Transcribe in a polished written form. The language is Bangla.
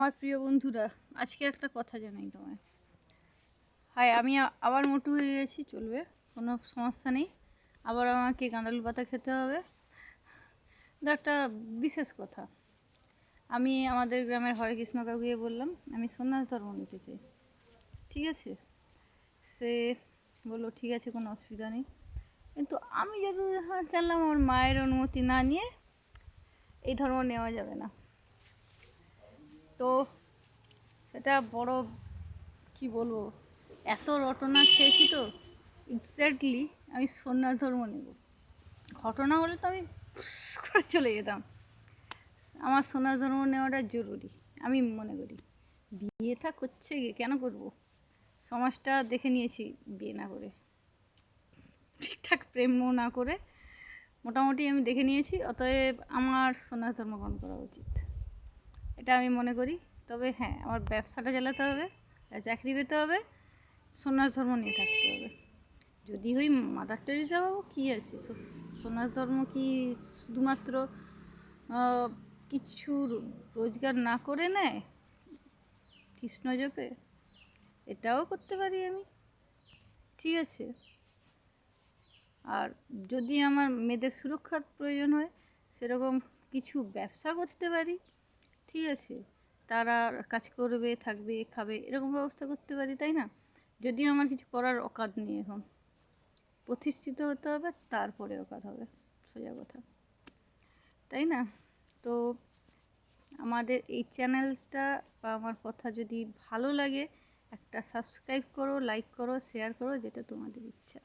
আমার প্রিয় বন্ধুরা, আজকে একটা কথা জানাই তোমায়। হাই, আমি আবার মোটু হয়ে গেছি, চলবে, কোনো সমস্যা নেই। আবার আমাকে গাঁদালু পাতা খেতে হবে। কিন্তু একটা বিশেষ কথা, আমি আমাদের গ্রামের হরে কৃষ্ণ কাকুকে বললাম আমি সন্ন্যাস ধর্ম নিতে চাই। ঠিক আছে, সে বললো ঠিক আছে, কোনো অসুবিধা নেই। কিন্তু আমি যতদূর জানলাম আমার মায়ের অনুমতি না নিয়ে এই ধর্ম নেওয়া যাবে না। তো সেটা বড়, কি বলবো, এত রটনা খেয়েছি তো এক্স্যাক্টলি আমি সন্ন্যাস ধর্ম নেব। ঘটনা হলে তো আমি ফুস করে চলে যেতাম। আমার সন্ন্যাস ধর্ম নেওয়াটা জরুরি আমি মনে করি। বিয়ে থা করছে গিয়ে কেন করব, সমাজটা দেখে নিয়েছি বিয়ে না করে, ঠিকঠাক প্রেমও না করে, মোটামুটি আমি দেখে নিয়েছি। অতএব আমার সন্ন্যাস ধর্ম গ্রহণ করা উচিত, এটা আমি মনে করি। তবে হ্যাঁ, আমার ব্যবসাটা চালাতে হবে, চাকরি পেতে হবে, সন্ন্যাস ধর্ম নিয়ে থাকতে হবে। যদি ওই মাদার টেরেসা বাবু কী আছে, সন্ন্যাস ধর্ম কি শুধুমাত্র কিছু রোজগার না করে নেয় কৃষ্ণ জপে? এটাও করতে পারি আমি, ঠিক আছে। আর যদি আমার মেয়েদের সুরক্ষার প্রয়োজন হয়, সেরকম কিছু ব্যবসা করতে পারি, ঠিক আছে। তারা কাজ করবে, থাকবে, খাবে, এরকম ব্যবস্থা করতে পারি, তাই না? যদিও আমার কিছু করার অকাত নেই এখন, প্রতিষ্ঠিত হতে হবে, তারপরে অকাত হবে, সোজা কথা, তাই না? তো আমাদের এই চ্যানেলটা বা আমার কথা যদি ভালো লাগে, একটা সাবস্ক্রাইব করো, লাইক করো, শেয়ার করো, যেটা তোমাদের ইচ্ছা।